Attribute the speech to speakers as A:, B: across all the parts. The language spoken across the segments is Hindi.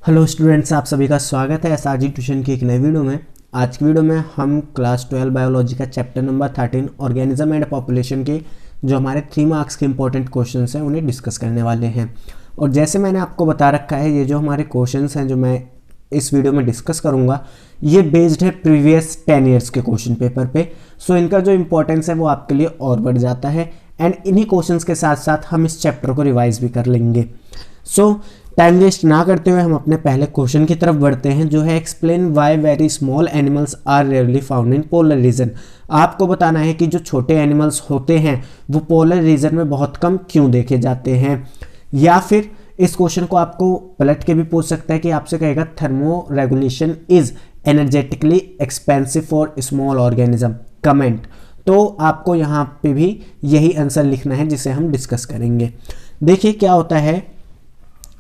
A: हेलो स्टूडेंट्स, आप सभी का स्वागत है एसआरजी ट्यूशन की एक नई वीडियो में। आज की वीडियो में हम क्लास 12 बायोलॉजी का chapter number 13 organism and population के जो हमारे 3 मार्क्स के इंपॉर्टेंट क्वेश्चंस हैं उन्हें डिस्कस करने वाले हैं। और जैसे मैंने आपको बता रखा है, ये जो हमारे क्वेश्चंस हैं जो मैं इस वीडियो में डिस्कस करूंगा ये बेस्ड है प्रीवियस 10 ईयर्स के क्वेश्चन पेपर पे। सो इनका जो इंपॉर्टेंस है वो आपके लिए और बढ़ जाता है एंड इन्हीं क्वेश्चंस के साथ साथ हम इस चैप्टर को रिवाइज भी कर लेंगे। सो टाइम वेस्ट ना करते हुए हम अपने पहले क्वेश्चन की तरफ बढ़ते हैं, जो है explain why very small animals are rarely found in polar region. आपको बताना है कि जो छोटे एनिमल्स होते हैं वो पोलर रीजन में बहुत कम क्यों देखे जाते हैं। या फिर इस क्वेश्चन को आपको पलट के भी पूछ सकता है कि आपसे कहेगा thermo regulation is energetically expensive for small organism, comment. तो आपको यहाँ पे भी यही आंसर लिखना है जिसे हम डिस्कस करेंगे। देखिए क्या होता है,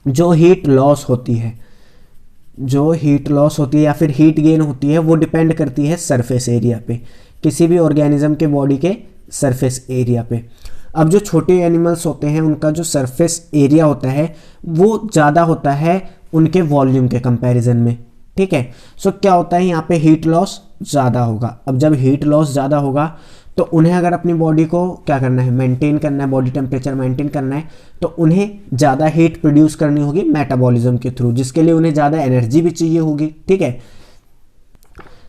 A: जो हीट लॉस होती है या फिर हीट गेन होती है वो डिपेंड करती है सरफेस एरिया पे, किसी भी ऑर्गेनिज्म के बॉडी के सरफेस एरिया पे। अब जो छोटे एनिमल्स होते हैं उनका जो सरफेस एरिया होता है वो ज़्यादा होता है उनके वॉल्यूम के कंपैरिजन में, ठीक है। सो क्या होता है, यहाँ पे हीट लॉस ज़्यादा होगा। अब जब हीट लॉस ज़्यादा होगा तो उन्हें अगर अपनी बॉडी को क्या करना है, मेंटेन करना है, बॉडी टेम्परेचर मेंटेन करना है, तो उन्हें ज़्यादा हीट प्रोड्यूस करनी होगी मेटाबॉलिज्म के थ्रू, जिसके लिए उन्हें ज़्यादा एनर्जी भी चाहिए होगी, ठीक है।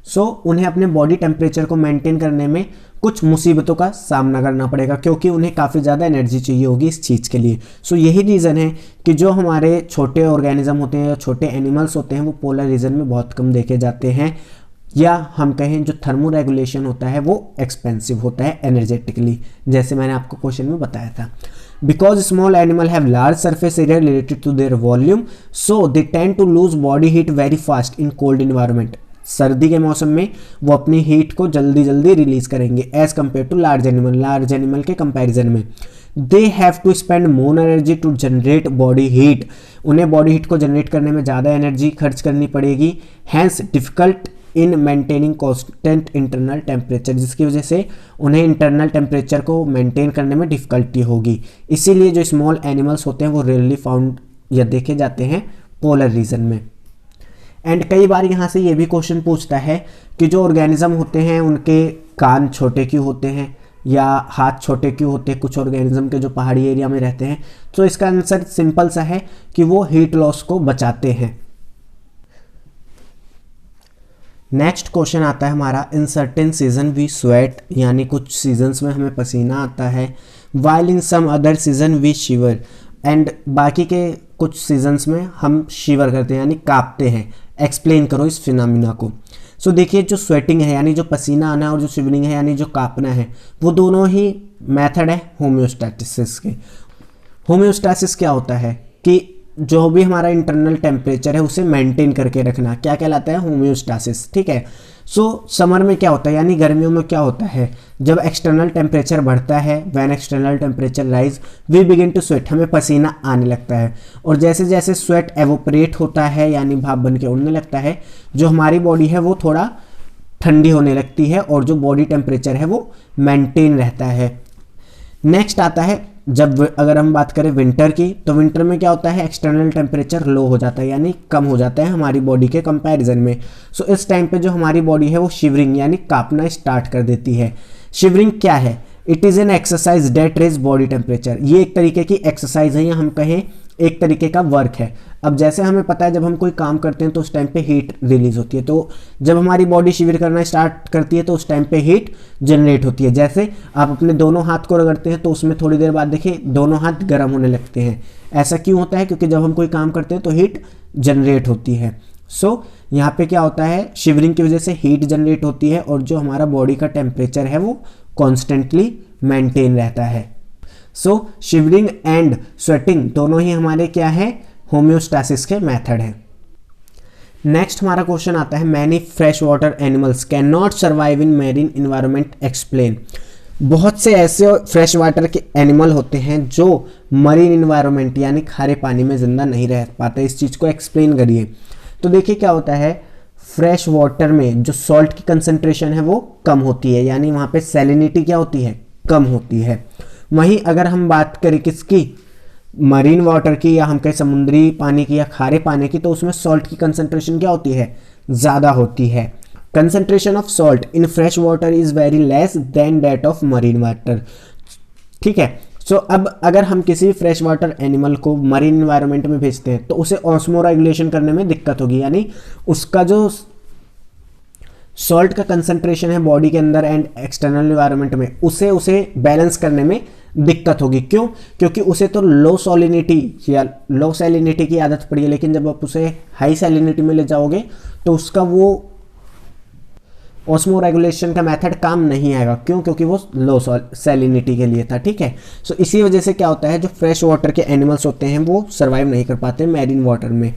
A: सो उन्हें अपने बॉडी टेम्परेचर को मेंटेन करने में कुछ मुसीबतों का सामना करना पड़ेगा क्योंकि उन्हें काफ़ी ज़्यादा एनर्जी चाहिए होगी इस चीज़ के लिए। सो यही रीज़न है कि जो हमारे छोटे ऑर्गेनिज्म होते हैं या छोटे एनिमल्स होते हैं वो पोलर रीजन में बहुत कम देखे जाते हैं, या हम कहें जो थर्मो रेगुलेशन होता है वो एक्सपेंसिव होता है एनर्जेटिकली, जैसे मैंने आपको क्वेश्चन में बताया था। Because small animal have large surface area related to their volume so they tend to lose body heat very fast in cold environment. सर्दी के मौसम में वो अपनी हीट को जल्दी जल्दी रिलीज करेंगे as compare to large animal के कंपेरिजन में। They have to spend more energy to generate body heat, उन्हें बॉडी हीट को जनरेट करने में ज़्यादा एनर्जी खर्च करनी पड़ेगी। Hence difficult in maintaining constant internal temperature, जिसकी वजह से उन्हें इंटरनल टेम्परेचर को मेंटेन करने में डिफ़िकल्टी होगी। इसीलिए जो स्मॉल एनिमल्स होते हैं वो रेयरली फाउंड या देखे जाते हैं पोलर रीजन में। एंड कई बार यहाँ से ये भी क्वेश्चन पूछता है कि जो ऑर्गेनिज्म होते हैं उनके कान छोटे क्यों होते हैं या हाथ छोटे क्यों होते हैं कुछ ऑर्गेनिज्म के जो पहाड़ी एरिया में रहते हैं। तो इसका आंसर सिंपल सा है कि वो हीट लॉस को बचाते हैं। नेक्स्ट क्वेश्चन आता है हमारा, in certain season we sweat, यानी कुछ सीजन्स में हमें पसीना आता है, while in some other season we shiver, and बाकी के कुछ सीजन्स में हम शिवर करते हैं यानी कांपते हैं। एक्सप्लेन करो इस फिनोमिना को। सो देखिए, जो स्वेटिंग है यानी जो पसीना आना और जो शिवरिंग है यानी जो कांपना है वो दोनों ही मेथड है होम्योस्टैसिस के। होम्योस्टैसिस क्या होता है कि जो भी हमारा इंटरनल टेम्परेचर है उसे मेंटेन करके रखना, क्या कहलाता है, होम्योस्टैसिस, ठीक है। सो समर में क्या होता है यानी गर्मियों में क्या होता है, जब एक्सटर्नल टेम्परेचर बढ़ता है, when external temperature rise we begin to sweat, हमें पसीना आने लगता है। और जैसे जैसे स्वेट एवोपरेट होता है यानी भाप बन के उड़ने लगता है, जो हमारी बॉडी है वो थोड़ा ठंडी होने लगती है और जो बॉडी टेम्परेचर है वो मेंटेन रहता है। नेक्स्ट आता है, जब अगर हम बात करें विंटर की, तो विंटर में क्या होता है, एक्सटर्नल टेम्परेचर लो हो जाता है यानी कम हो जाता है हमारी बॉडी के कंपैरिजन में। सो इस टाइम पे जो हमारी बॉडी है वो शिवरिंग यानी कांपना स्टार्ट कर देती है। शिवरिंग क्या है, it is an exercise that raise body temperature, ये एक तरीके की एक्सरसाइज है या हम कहें एक तरीके का वर्क है। अब जैसे हमें पता है जब हम कोई काम करते हैं तो उस टाइम पे हीट रिलीज होती है, तो जब हमारी बॉडी शिविर करना स्टार्ट करती है तो उस टाइम पे हीट जनरेट होती है। जैसे आप अपने दोनों हाथ को रगड़ते हैं तो उसमें थोड़ी देर बाद देखिए दोनों हाथ गर्म होने लगते हैं। ऐसा क्यों होता है, क्योंकि जब हम कोई काम करते हैं तो हीट जनरेट होती है। सो यहाँ पे क्या होता है, शिवरिंग की वजह से हीट जनरेट होती है और जो हमारा बॉडी का टेम्परेचर है वो कॉन्स्टेंटली मेंटेन रहता है। सो शिवरिंग एंड स्वेटिंग दोनों ही हमारे क्या है, होम्योस्टैसिस के मेथड है। नेक्स्ट हमारा क्वेश्चन आता है, many fresh water animals can not survive in marine environment, explain. बहुत से ऐसे फ्रेश वाटर के एनिमल होते हैं जो मरीन इन्वायरमेंट यानी खारे पानी में जिंदा नहीं रह पाते, इस चीज़ को एक्सप्लेन करिए। तो देखिए क्या होता है, फ्रेश वाटर में जो सॉल्ट की कंसंट्रेशन है वो कम होती है यानी वहाँ पे सैलिनिटी क्या होती है, कम होती है। वहीं अगर हम बात करें किसकी, मरीन वाटर की या हम कहें समुद्री पानी की या खारे पानी की, तो उसमें सॉल्ट की कंसंट्रेशन क्या होती है, ज़्यादा होती है। Concentration of salt in fresh water is very less than that of marine water. ठीक है, सो अब अगर हम किसी फ्रेश वाटर एनिमल को मरीन इन्वायरमेंट में भेजते हैं तो उसे ऑस्मो रेगुलेशन करने में दिक्कत होगी, यानी उसका जो सॉल्ट का कंसंट्रेशन है बॉडी के अंदर एंड एक्सटर्नल इन्वायरमेंट में, उसे बैलेंस करने में दिक्कत होगी। क्यों? क्योंकि उसे तो लो सॉलिनिटी या लो सैलिनिटी की आदत पड़ी है, लेकिन जब आप उसे हाई सैलिनिटी में ले जाओगे तो उसका वो ऑस्मो रेगुलेशन का मेथड काम नहीं आएगा। क्यों? क्योंकि वो लो सैलिनिटी के लिए था। ठीक है, सो इसी वजह से क्या होता है, जो फ्रेश वाटर के एनिमल्स होते हैं वो सर्वाइव नहीं कर पाते मैरीन वाटर में।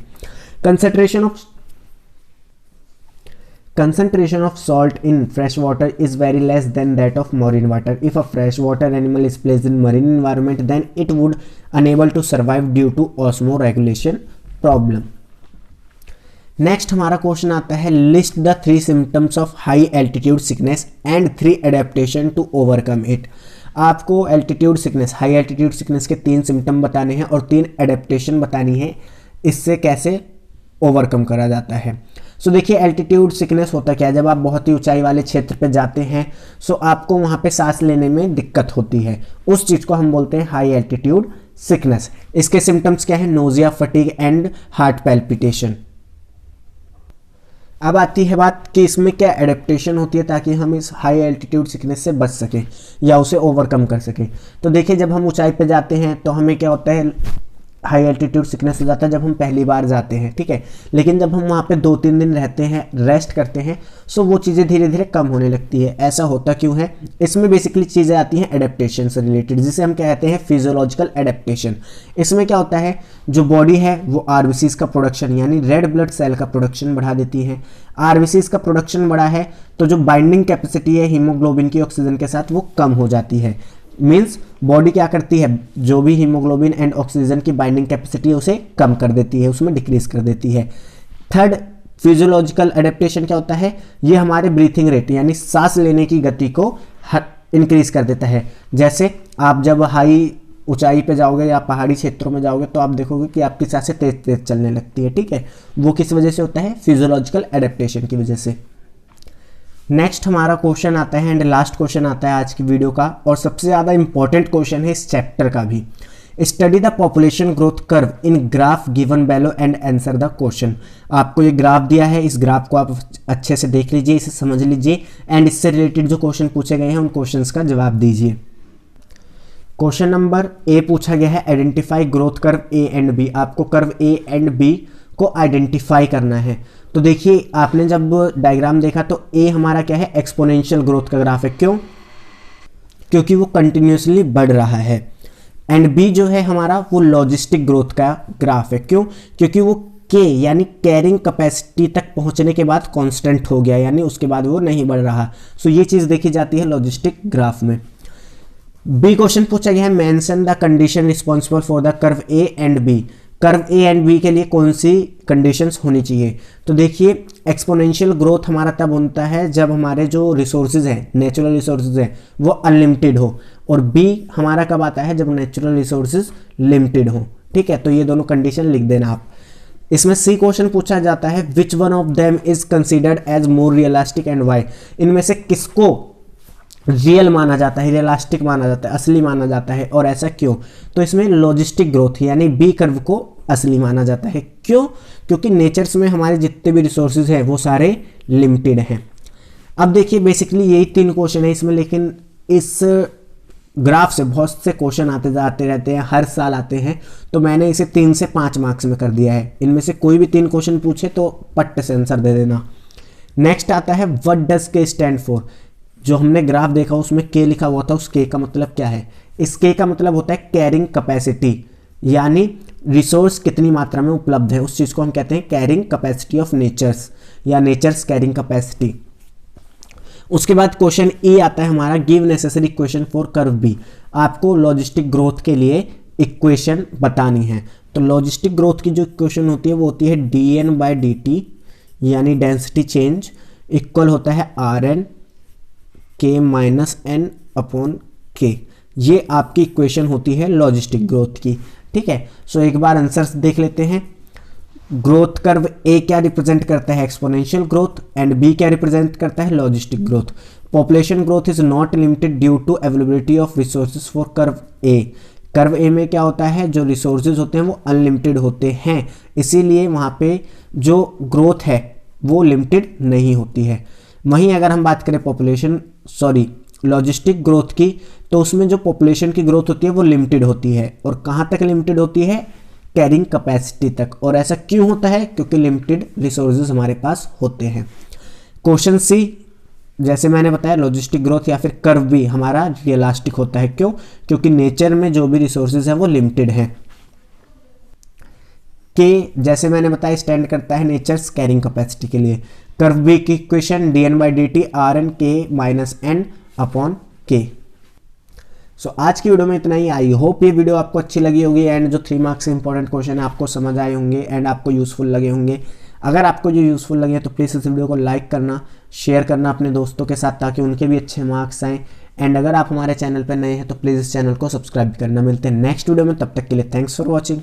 A: Concentration of salt in fresh water is very less than that of marine water. If a freshwater animal is placed in marine environment, then it would unable to survive due to osmoregulation problem. Next हमारा क्वेश्चन आता है, list the 3 symptoms of high altitude sickness and 3 adaptation to overcome it. आपको altitude sickness, high altitude sickness के 3 सिम्टम बताने हैं और 3 एडेप्टेशन बतानी है, इससे कैसे ओवरकम करा जाता है। सो देखिए, एल्टीट्यूड सिकनेस होता क्या है, जब आप बहुत ही ऊंचाई वाले क्षेत्र पे जाते हैं सो आपको वहाँ पे सांस लेने में दिक्कत होती है, उस चीज़ को हम बोलते हैं हाई एल्टीट्यूड सिकनेस। इसके सिम्टम्स क्या है, nausea, fatigue and heart palpitation. अब आती है बात कि इसमें क्या एडेप्टेशन होती है ताकि हम इस हाई एल्टीट्यूड सिकनेस से बच सकें या उसे ओवरकम कर सकें। तो देखिए, जब हम ऊंचाई पे जाते हैं तो हमें क्या होता है, हाई एल्टीट्यूड सिकनेस हो जाता है जब हम पहली बार जाते हैं। ठीक है, लेकिन जब हम वहाँ पे 2-3 दिन रहते हैं, रेस्ट करते हैं, सो वो चीज़ें धीरे धीरे कम होने लगती है। ऐसा होता क्यों है, इसमें बेसिकली चीज़ें आती हैं एडेप्टेशन से रिलेटेड, जिसे हम कहते हैं फिजियोलॉजिकल एडेप्टेशन। इसमें क्या होता है, जो बॉडी है वो आरबीसीज का प्रोडक्शन यानी रेड ब्लड सेल का प्रोडक्शन बढ़ा देती है। आरबीसीज का प्रोडक्शन बढ़ा है तो जो बाइंडिंग कैपेसिटी है हीमोग्लोबिन की ऑक्सीजन के साथ वो कम हो जाती है। मीन्स बॉडी क्या करती है, जो भी हीमोग्लोबिन एंड ऑक्सीजन की बाइंडिंग कैपेसिटी है उसे कम कर देती है, उसमें डिक्रीज कर देती है। थर्ड फिजियोलॉजिकल एडेप्टेशन क्या होता है, ये हमारे ब्रीथिंग रेट यानी सांस लेने की गति को इंक्रीज कर देता है। जैसे आप जब हाई ऊंचाई पे जाओगे या पहाड़ी क्षेत्रों में जाओगे तो आप देखोगे कि आपकी सांसें तेज तेज चलने लगती है। ठीक है, वो किस वजह से होता है, फिजियोलॉजिकल एडेप्टेशन की वजह से। नेक्स्ट हमारा क्वेश्चन आता है एंड लास्ट क्वेश्चन आता है आज की वीडियो का, और सबसे ज़्यादा इंपॉर्टेंट क्वेश्चन है इस चैप्टर का भी। Study the population growth curve in graph given below and answer the question. आपको ये ग्राफ दिया है, इस ग्राफ को आप अच्छे से देख लीजिए, इसे समझ लीजिए एंड इससे रिलेटेड जो क्वेश्चन पूछे गए हैं उन क्वेश्चंस का जवाब दीजिए। क्वेश्चन नंबर ए पूछा गया है, identify growth curve A and B. आपको कर्व ए एंड बी को आइडेंटिफाई करना है। तो देखिए, आपने जब डायग्राम देखा तो ए हमारा क्या है, एक्सपोनेंशियल ग्रोथ का ग्राफ है। क्यों? क्योंकि वो कंटिन्यूसली बढ़ रहा है। एंड बी जो है हमारा वो लॉजिस्टिक ग्रोथ का ग्राफ है। क्यों? क्योंकि वो के यानी कैरिंग कैपेसिटी तक पहुंचने के बाद कांस्टेंट हो गया, यानी उसके बाद वो नहीं बढ़ रहा। सो ये चीज़ देखी जाती है लॉजिस्टिक ग्राफ में। बी क्वेश्चन पूछा गया है, mention the condition responsible for the curve A and B. Curve A and B के लिए कौन सी कंडीशंस होनी चाहिए। तो देखिए, एक्सपोनेंशियल ग्रोथ हमारा तब होता है जब हमारे जो रिसोर्सेज हैं, नेचुरल रिसोर्सेज हैं, वो अनलिमिटेड हो, और बी हमारा कब आता है, जब नेचुरल रिसोर्सेज लिमिटेड हो। ठीक है, तो ये दोनों कंडीशन लिख देना आप। इसमें सी क्वेश्चन पूछा जाता है, which one of them is considered as more realistic and Y. इनमें से किसको रियल माना जाता है, रियलिस्टिक माना जाता है, असली माना जाता है, और ऐसा क्यों। तो इसमें लॉजिस्टिक ग्रोथ यानी बी कर्व को असली माना जाता है। क्यों? क्योंकि नेचर्स में हमारे जितने भी रिसोर्सेज हैं वो सारे लिमिटेड हैं। अब देखिए, बेसिकली यही 3 क्वेश्चन है इसमें, लेकिन इस ग्राफ से बहुत से क्वेश्चन आते जाते रहते हैं, हर साल आते हैं, तो मैंने इसे 3 से 5 मार्क्स में कर दिया है। इनमें से कोई भी 3 क्वेश्चन पूछे तो पट्ट से आंसर दे देना। नेक्स्ट आता है, व्हाट डज के स्टैंड फॉर। जो हमने ग्राफ देखा उसमें के लिखा हुआ था, उस के का मतलब क्या है। इस के का मतलब होता है कैरिंग कैपेसिटी, यानी रिसोर्स कितनी मात्रा में उपलब्ध है, उस चीज़ को हम कहते हैं कैरिंग कैपेसिटी ऑफ नेचर्स या नेचर्स कैरिंग कैपेसिटी। उसके बाद क्वेश्चन ए आता है हमारा, give necessary equation for curve B. आपको लॉजिस्टिक ग्रोथ के लिए इक्वेशन बतानी है। तो लॉजिस्टिक ग्रोथ की जो इक्वेशन होती है वो होती है dN/dt यानी डेंसिटी चेंज इक्वल होता है Rn K - N/K। ये आपकी इक्वेशन होती है लॉजिस्टिक ग्रोथ की। ठीक है। सो एक बार आंसर्स देख लेते हैं। ग्रोथ कर्व ए क्या रिप्रेजेंट करता है, एक्सपोनेंशियल ग्रोथ, एंड बी क्या रिप्रेजेंट करता है, logistic growth. Population growth is not limited due to availability of resources for curve A. Curve A में क्या होता है, जो रिसोर्सेज होते हैं वो अनलिमिटेड होते हैं, इसीलिए वहाँ पे जो ग्रोथ है वो लिमिटेड नहीं होती है। वहीं अगर हम बात करें लॉजिस्टिक ग्रोथ की, तो उसमें जो पॉपुलेशन की ग्रोथ होती है वो लिमिटेड होती है, और कहाँ तक लिमिटेड होती है, कैरिंग कैपेसिटी तक। और ऐसा क्यों होता है, क्योंकि लिमिटेड रिसोर्सेज हमारे पास होते हैं। क्वेश्चन सी, जैसे मैंने बताया लॉजिस्टिक ग्रोथ या फिर कर्व भी हमारा रियलिस्टिक होता है, क्यों, क्योंकि नेचर में जो भी रिसोर्सेज है वो लिमिटेड है। के जैसे मैंने बताया स्टैंड करता है नेचर्स कैरिंग कैपेसिटी के लिए। कर्व बी की equation dn/dt rn k - n upon k। सो आज की वीडियो में इतना ही। आई होप ये वीडियो आपको अच्छी लगी होगी एंड जो 3 मार्क्स से इंपॉर्टेंट क्वेश्चन है आपको समझ आए होंगे एंड आपको यूजफुल लगे होंगे। अगर आपको जो यूजफुल लगे तो प्लीज़ इस वीडियो को लाइक करना, शेयर करना अपने दोस्तों के साथ, ताकि उनके भी अच्छे मार्क्स आएँ। एंड अगर आप हमारे चैनल पर नए हैं तो प्लीज़ इस चैनल को सब्सक्राइब करना। मिलते हैं नेक्स्ट वीडियो में, तब तक के लिए थैंक्स फॉर वॉचिंग।